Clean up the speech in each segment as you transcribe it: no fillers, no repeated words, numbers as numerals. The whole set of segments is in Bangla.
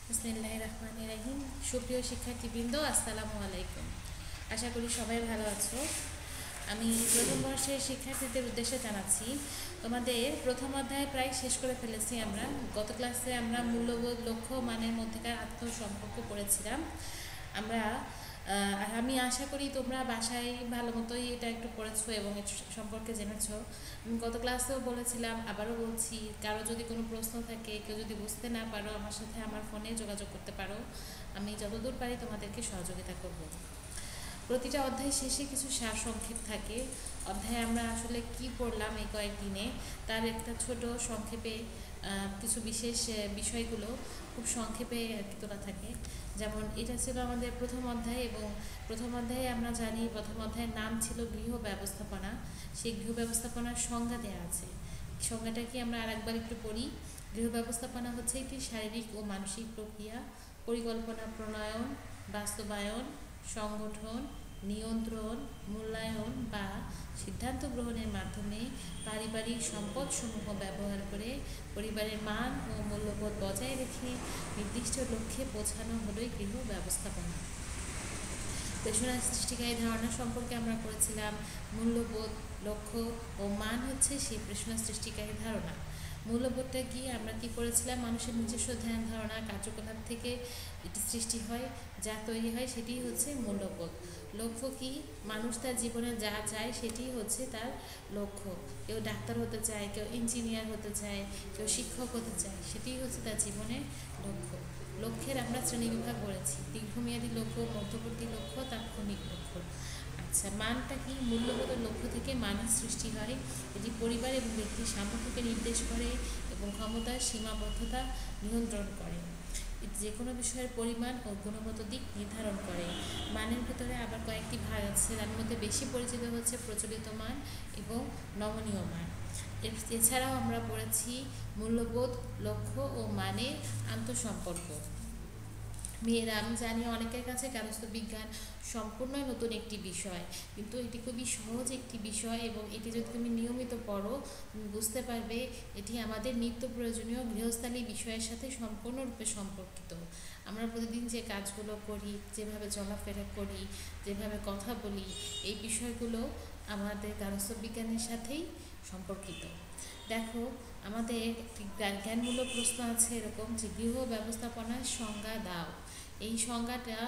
বিসমিল্লাহির রহমানির রহিম। সুপ্রিয় শিক্ষার্থীবৃন্দ, আসসালামু আলাইকুম। আশা করি সবাই ভালো আছো। আমি প্রথম বর্ষের শিক্ষার্থীদের উদ্দেশ্যে জানাচ্ছি, তোমাদের প্রথম অধ্যায় প্রায় শেষ করে ফেলেছি আমরা। গত ক্লাসে আমরা মূল্যবোধ, লক্ষ্য, মানের মধ্যেকার আত্মসম্পর্ক পড়েছিলাম। আমি আশা করি তোমরা বাসায় ভালো মতোই এটা একটু পড়েছো এবং এর সম্পর্কে জেনেছো। গত ক্লাসেও বলেছিলাম, আবারও বলছি, কারো যদি কোনো প্রশ্ন থাকে, কেউ যদি বুঝতে না পারো, আমার সাথে আমার ফোনে যোগাযোগ করতে পারো। আমি যতদূর পারি তোমাদেরকে সহযোগিতা করব। প্রতিটা অধ্যায় শেষে কিছু সারসংক্ষেপ থাকে। অধ্যায়ে আমরা আসলে কি পড়লাম এই কয়েকদিনে, তার একটা ছোট সংক্ষেপে কিছু বিশেষ বিষয়গুলো খুব সংক্ষেপে আর কি তোলা থাকে। যেমন এটা ছিল আমাদের প্রথম অধ্যায়, এবং প্রথম অধ্যায়ে আমরা জানি প্রথম অধ্যায়ের নাম ছিল গৃহ ব্যবস্থাপনা। সেই গৃহ ব্যবস্থাপনার সংজ্ঞা দেওয়া আছে। সংজ্ঞাটা কি আমরা আরেকবার একটু পড়ি। গৃহ ব্যবস্থাপনা হচ্ছে একটি শারীরিক ও মানসিক প্রক্রিয়া, পরিকল্পনা প্রণয়ন, বাস্তবায়ন, সংগঠন, নিয়ন্ত্রণ, মূল্যায়ন বা সিদ্ধান্ত গ্রহণের মাধ্যমে পারিবারিক সম্পদসমূহ ব্যবহার করে পরিবারের মান ও মূল্যবোধ বজায় রেখে নির্দিষ্ট লক্ষ্যে পৌঁছানো হলোই গৃহ ব্যবস্থাপনা। পেশনা সৃষ্টিকারী ধারণা সম্পর্কে আমরা পড়েছিলাম। মূল্যবোধ, লক্ষ্য ও মান হচ্ছে সেই পেশনা সৃষ্টিকারী ধারণা। মূল্যবোধটা কি আমরা কি করেছিলাম, মানুষের নিজস্ব ধ্যান ধারণা কার্যকলাপ থেকে এটি সৃষ্টি হয়, যা তৈরি হয় সেটি হচ্ছে মূল্যবোধ। লক্ষ্য কি, মানুষ তার জীবনে যা চায় সেটি হচ্ছে তার লক্ষ্য। কেউ ডাক্তার হতে চায়, কেউ ইঞ্জিনিয়ার হতে চায়, কেউ শিক্ষক হতে চায়, সেটি হচ্ছে তার জীবনের লক্ষ্য। লক্ষ্যের আমরা শ্রেণীবিভাগ করেছি: দীর্ঘমেয়াদী লক্ষ্য, মধ্যবর্তী লক্ষ্য, তাৎক্ষণিক লক্ষ্য। আচ্ছা, মানটা কি? মূল্যবোধ লক্ষ্য থেকে মানের সৃষ্টি হয়। এটি পরিবার এবং ব্যক্তির সামর্থ্যকে নির্দেশ করে এবং ক্ষমতার সীমাবদ্ধতা নিয়ন্ত্রণ করে। যে কোনো বিষয়ের পরিমাণ ও গুণগত দিক নির্ধারণ করে। মানের ভিতরে আবার কয়েকটি ভাগ আছে, তার মধ্যে বেশি পরিচিত হচ্ছে প্রচলিত মান এবং নমনীয় মান। এছাড়াও আমরা পড়েছি মূল্যবোধ, লক্ষ্য ও মানের আন্তঃসম্পর্ক। মেয়েরা, আমি জানি অনেকের কাছে গার্হস্থ্য বিজ্ঞান সম্পূর্ণ নতুন একটি বিষয়, কিন্তু এটি খুবই সহজ একটি বিষয় এবং এটি যদি তুমি নিয়মিত পড়ো, তুমি বুঝতে পারবে এটি আমাদের নিত্য প্রয়োজনীয় গৃহস্থালী বিষয়ের সাথে সম্পূর্ণরূপে সম্পর্কিত। আমরা প্রতিদিন যে কাজগুলো করি, যেভাবে চলাফেরা করি, যেভাবে কথা বলি, এই বিষয়গুলো আমাদের গার্হস্থ্য বিজ্ঞানের সাথেই সম্পর্কিত। দেখো, আমাদের জ্ঞানমূলক প্রশ্ন আছে এরকম যে গৃহ ব্যবস্থাপনার সংজ্ঞা দাও। এই সংজ্ঞাটা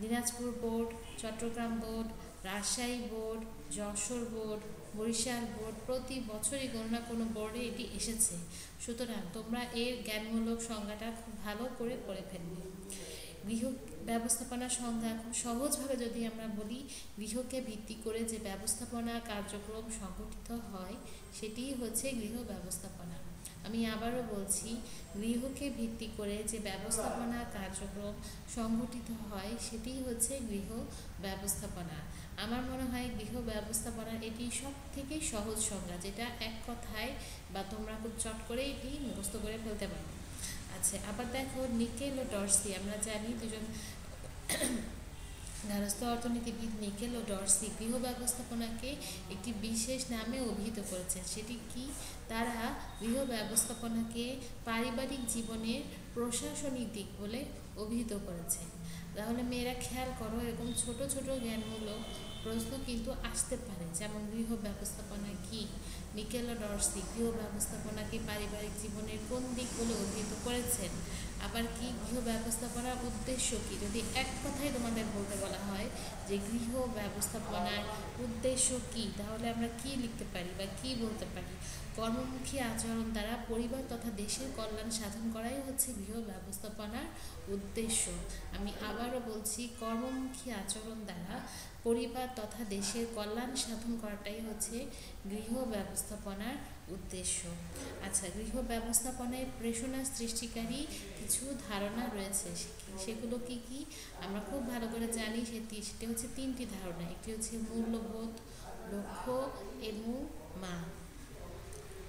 Dinajpur board, Chittagong board, Rajshahi board, Jessore board, Barisal board, প্রতি বছরই কোনো না কোনো বোর্ডে এটি এসেছে। সুতরাং তোমরা এর জ্ঞানমূলক সংজ্ঞাটা খুব ভালো করে পড়ে ফেলবে। গৃহ ব্যবস্থাপনা সংজ্ঞা খুব সহজভাবে যদি আমরা বলি, গৃহকে ভিত্তি করে যে ব্যবস্থাপনা কার্যক্রম সংগঠিত হয় সেটিই হচ্ছে গৃহ ব্যবস্থাপনা। আমি আবারও বলছি, গৃহকে ভিত্তি করে যে ব্যবস্থাপনা কার্যক্রম সংগঠিত হয় সেটিই হচ্ছে গৃহ ব্যবস্থাপনা। আমার মনে হয় গৃহ ব্যবস্থাপনার এটি সব থেকে সহজ সংজ্ঞা, যেটা এক কথায় বা তোমরা খুব চট করে এটি মুখস্থ করে ফেলতে পারো। আচ্ছা, আবার দেখো, নিকেল ও ডর্সি, আমরা জানি দুজন গার্হস্থ্য অর্থনীতিবিদ নিকেল ও ডর্সি গৃহ ব্যবস্থাপনাকে একটি বিশেষ নামে অভিহিত করেছেন। সেটি কি? তারা গৃহ ব্যবস্থাপনাকে পারিবারিক জীবনের প্রশাসনিক দিক বলে অভিহিত করেছেন। তাহলে মেয়েরা খেয়াল করো, এরকম ছোট ছোট জ্ঞানমূলক প্রশ্ন কিন্তু আসতে পারে। যেমন গৃহ ব্যবস্থাপনা কি? নিকেল ও ডর্সি গৃহ ব্যবস্থাপনাকে পারিবারিক জীবনের কোন দিক বলে অভিহিত করেছেন? আবার কি গৃহ ব্যবস্থাপনার উদ্দেশ্য কি? যদি এক কথায় তোমাদের বলতে বলা হয় যে গৃহ ব্যবস্থাপনার উদ্দেশ্য কি, তাহলে আমরা কি লিখতে পারি বা কি বলতে পারি? কর্মমুখী আচরণ দ্বারা পরিবার তথা দেশের কল্যাণ সাধন করাই হচ্ছে গৃহ ব্যবস্থাপনার উদ্দেশ্য। আমি আবারও বলছি, কর্মমুখী আচরণ দ্বারা পরিবার তথা দেশের কল্যাণ সাধন করাটাই হচ্ছে গৃহ ব্যবস্থাপনার উদ্দেশ্য। আচ্ছা, গৃহ ব্যবস্থাপনায় প্রেষণা সৃষ্টিকারী কিছু ধারণা রয়েছে, সেগুলো কি কি আমরা খুব ভালো করে জানি। সেটি হচ্ছে তিনটি ধারণা। একটি হচ্ছে মূল্যবোধ, লক্ষ্য এবং মান।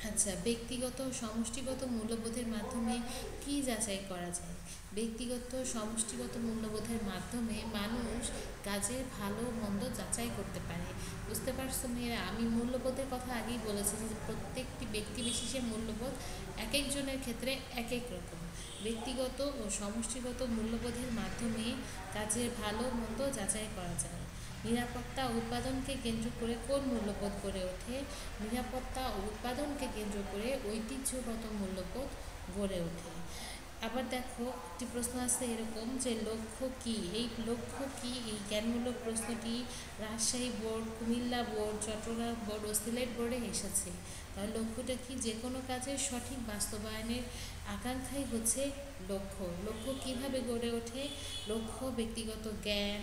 আচ্ছা, ব্যক্তিগত ও সমষ্টিগত মূল্যবোধের মাধ্যমে কি যাচাই করা যায়? ব্যক্তিগত সমষ্টিগত মূল্যবোধের মাধ্যমে মানুষ কাজের ভালো মন্দ যাচাই করতে পারে। বুঝতে পারছো মেয়েরা, আমি মূল্যবোধের কথা আগেই বলেছি যে প্রত্যেকটি ব্যক্তি বিশেষে মূল্যবোধ এক একজনের ক্ষেত্রে এক এক রকম। ব্যক্তিগত ও সমষ্টিগত মূল্যবোধের মাধ্যমে কাজের ভালো মন্দ যাচাই করা যায়। নিরাপত্তা ও উৎপাদনকে কেন্দ্র করে কোন মূল্যবোধ গড়ে ওঠে? নিরাপত্তা ও উৎপাদনকে কেন্দ্র করে ঐতিহ্যগত মূল্যবোধ গড়ে ওঠে। আবার দেখো, একটি প্রশ্ন আছে এরকম যে লক্ষ্য কি? এই লক্ষ্য কি, এই জ্ঞানমূলক প্রশ্নটি Rajshahi board, Comilla board, Chittagong board ও সিলেট বোর্ডে এসেছে। তাহলে লক্ষ্যটা কি? যে কোনো কাজের সঠিক বাস্তবায়নের আকাঙ্ক্ষাই হচ্ছে লক্ষ্য। লক্ষ্য কিভাবে গড়ে ওঠে? লক্ষ্য ব্যক্তিগত জ্ঞান,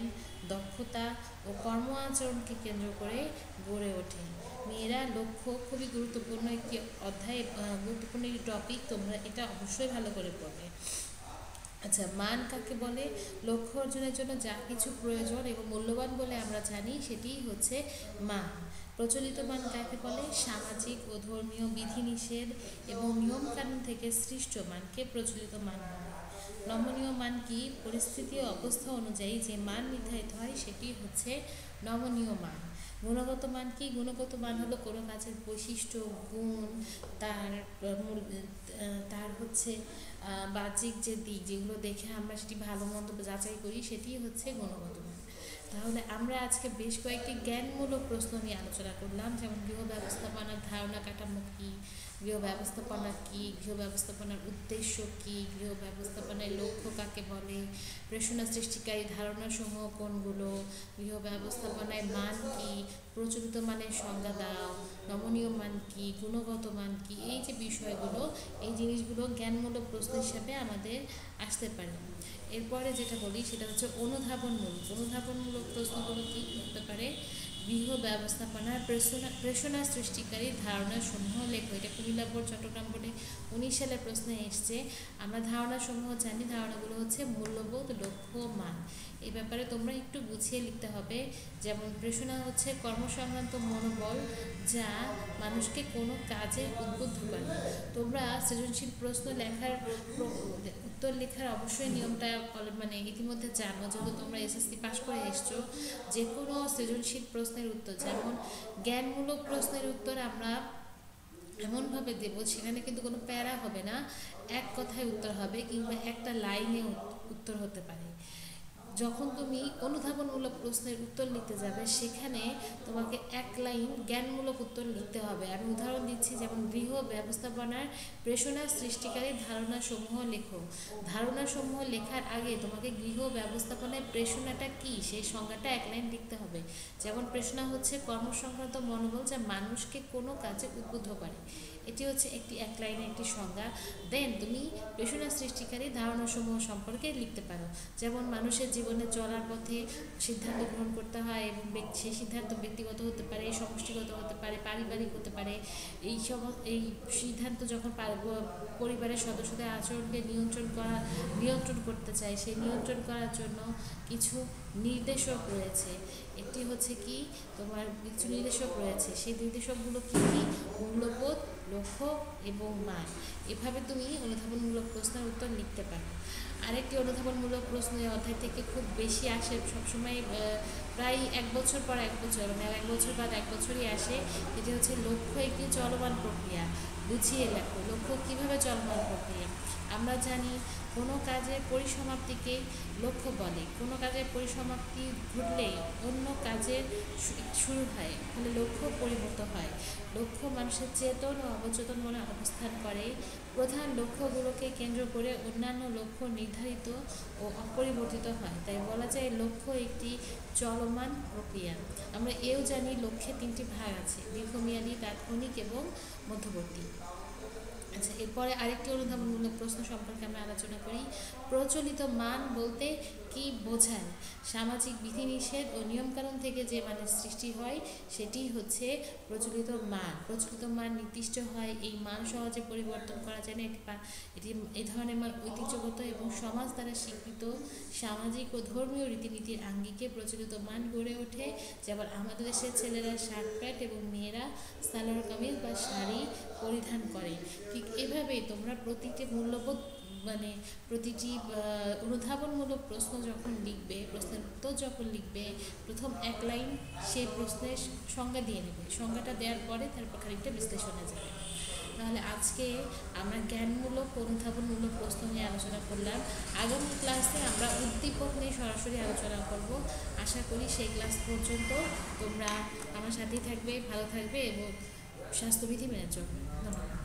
দক্ষতা ও কর্ম আচরণকে কেন্দ্র করে গড়ে ওঠে। মেয়েরা, লক্ষ্য খুবই গুরুত্বপূর্ণ একটি অধ্যায়, গুরুত্বপূর্ণ একটি টপিক, তোমরা এটা অবশ্যই ভালো করে পড়বে। আচ্ছা, মান কাকে বলে? লক্ষ্য অর্জনের জন্য যা কিছু প্রয়োজন এবং মূল্যবান বলে আমরা জানি সেটিই হচ্ছে মান। প্রচলিত মান কাকে বলে? সামাজিক ও ধর্মীয় বিধিনিষেধ এবং নিয়মকানুন থেকে সৃষ্ট মানকে প্রচলিত মান বলে। নমনীয় মান কি? পরিস্থিতি ও অবস্থা অনুযায়ী যে মান নির্ধারিত হয় সেটি হচ্ছে নমনীয় মান। গুণগত মান কি? গুণগত মান হলো কোনো কাজের বৈশিষ্ট্য, গুণ, তার তার হচ্ছে বাহ্যিক যে দিক, যেগুলো দেখে আমরা সেটি ভালো মন্দ যাচাই করি, সেটি হচ্ছে গুণগত মান। তাহলে আমরা আজকে বেশ কয়েকটি জ্ঞানমূলক প্রশ্ন নিয়ে আলোচনা করলাম, যেমন গৃহ ব্যবস্থাপনার ধারণা কাঠামো কী, গৃহ ব্যবস্থাপনা কী, গৃহ ব্যবস্থাপনার উদ্দেশ্য কী, গৃহ ব্যবস্থাপনার লক্ষ্য কাকে বলে, প্রেষণা সৃষ্টিকারী ধারণাসমূহ কোনগুলো, গৃহ ব্যবস্থাপনায় মান কী, প্রচলিত মানের সংজ্ঞা দাও, নমনীয় মান কী, গুণগত মান কী, এই যে বিষয়গুলো, এই জিনিসগুলো জ্ঞানমূলক প্রশ্ন হিসাবে আমাদের আসতে পারে। এরপরে যেটা বলি সেটা হচ্ছে অনুধাবনমূলক। অনুধাবনমূলক প্রশ্নগুলো কী হতে পারে? গৃহ ব্যবস্থাপনার প্রেষণা সৃষ্টিকারী ধারণাসমূহ লেখো। এটা কুমিল্লা বোর্ড, চট্টগ্রাম বোর্ডে 19 সালের প্রশ্নে এসছে। আমরা ধারণাসমূহ জানি, ধারণাগুলো হচ্ছে মূল্যবোধ, লক্ষ্য, মান। এই ব্যাপারে তোমরা একটু গুছিয়ে লিখতে হবে। যেমন প্রেষণা হচ্ছে কর্মসংক্রান্ত মনোবল যা মানুষকে কোনো কাজে উদ্বুদ্ধ করে। তোমরা সৃজনশীল প্রশ্ন লেখার উত্তর লেখার অবশ্যই নিয়মটা মানে ইতিমধ্যে জানো, যেহেতু তোমরা এসএসসি পাস করে এসছো। যে কোনো সৃজনশীল প্রশ্নের উত্তর, যেমন জ্ঞানমূলক প্রশ্নের উত্তর আমরা এমনভাবে দেব সেখানে কিন্তু কোনো প্যারা হবে না, এক কথায় উত্তর হবে কিংবা একটা লাইনে উত্তর হতে পারে। যখন তুমি অনুধাবনমূলক প্রশ্নের উত্তর লিখতে যাবে সেখানে তোমাকে এক লাইন জ্ঞানমূলক উত্তর লিখতে হবে। আমি উদাহরণ দিচ্ছি, যেমন গৃহ ব্যবস্থাপনার প্রেষণা সৃষ্টিকারী ধারণাসমূহ লেখো। ধারণাসমূহ লেখার আগে তোমাকে গৃহ ব্যবস্থাপনায় প্রেষণাটা কী সেই সংজ্ঞাটা এক লাইন লিখতে হবে। যেমন প্রেষণা হচ্ছে কর্মসংক্রান্ত মনোবল যা মানুষকে কোনো কাজে উদ্বুদ্ধ করে। এটি হচ্ছে একটি এক লাইনের একটি সংজ্ঞা। দেন তুমি প্রেষণা সৃষ্টিকারী ধারণাসমূহ সম্পর্কে লিখতে পারো। যেমন মানুষের জীবনে চলার পথে সিদ্ধান্ত গ্রহণ করতে হয় এবং সেই সিদ্ধান্ত ব্যক্তিগত হতে পারে, সমষ্টিগত হতে পারে, পারিবারিক হতে পারে। এই সিদ্ধান্ত যখন পরিবারের সদস্যদের আচরণকে নিয়ন্ত্রণ করতে চায়, সেই নিয়ন্ত্রণ করার জন্য কিছু নির্দেশক রয়েছে। একটি হচ্ছে কি, তোমার কিছু নির্দেশক রয়েছে, সেই নির্দেশকগুলো কী কী? মূল্যবোধ, লক্ষ্য এবং মান। এভাবে তুমি অনুধাবনমূলক প্রশ্নের উত্তর লিখতে পারো। আরেকটি অনুধাবনমূলক প্রশ্ন এই অধ্যায় থেকে খুব বেশি আসে, সবসময় প্রায় এক বছর পর এক বছর, মানে এক বছর বাদ এক বছরই আসে। যেটি হচ্ছে লক্ষ্য একটি চলমান প্রক্রিয়া। বুঝিয়ে লেখো লক্ষ্য কীভাবে চলমান প্রক্রিয়া। আমরা জানি কোনো কাজের পরিসমাপ্তিকে লক্ষ্য বলে। কোনো কাজের পরিসমাপ্তি ঘটলে অন্য কাজের শুরু হয়, ফলে লক্ষ্য পরিবর্ত হয়। লক্ষ্য মানুষের চেতন ও অবচেতন মনে অবস্থান করে। প্রধান লক্ষ্যগুলোকে কেন্দ্র করে অন্যান্য লক্ষ্য নির্ধারিত ও অপরিবর্তিত হয়। তাই বলা যায় লক্ষ্য একটি চলমান প্রক্রিয়া। আমরা এও জানি লক্ষ্যে তিনটি ভাগ আছে: দীর্ঘমেয়াদী, তাৎক্ষণিক এবং মধ্যবর্তী। আচ্ছা, এরপরে আরেকটি অনুধাবনমূলক প্রশ্ন সম্পর্কে আমরা আলোচনা করি। প্রচলিত মান বলতে কি বোঝায়? সামাজিক বিধিনিষেধ ও নিয়মকানুন থেকে যে মানের সৃষ্টি হয় সেটি হচ্ছে প্রচলিত মান। প্রচলিত মান নির্দিষ্ট হয়, এই মান সহজে পরিবর্তন করা যায় না। এটি এই ধরনের মান ঐতিহ্যগত এবং সমাজ দ্বারা স্বীকৃত সামাজিক ও ধর্মীয় রীতিনীতির আঙ্গিকে প্রচলিত মান গড়ে ওঠে। যেমন আমাদের দেশের ছেলেরা শার্ট প্যান্ট এবং মেয়েরা সালোয়ার কামিজ বা শাড়ি পরিধান করে। ঠিক এভাবেই তোমরা প্রতিটি মূল্যবোধ প্রতিটি অনুধাবনমূলক প্রশ্ন যখন লিখবে, প্রশ্নের উত্তর যখন লিখবে, প্রথম এক লাইন সেই প্রশ্নের সংজ্ঞা দিয়ে নেবে। সংজ্ঞাটা দেওয়ার পরে তারপর খানিকটা বিশ্লেষণে যাবে। তাহলে আজকে আমরা জ্ঞানমূলক অনুধাবনমূলক প্রশ্ন নিয়ে আলোচনা করলাম। আগামী ক্লাসে আমরা উদ্দীপক নিয়ে সরাসরি আলোচনা করব। আশা করি সেই ক্লাস পর্যন্ত তোমরা আমার সাথেই থাকবে, ভালো থাকবে এবং স্বাস্থ্যবিধি মেনে চলবে। ধন্যবাদ।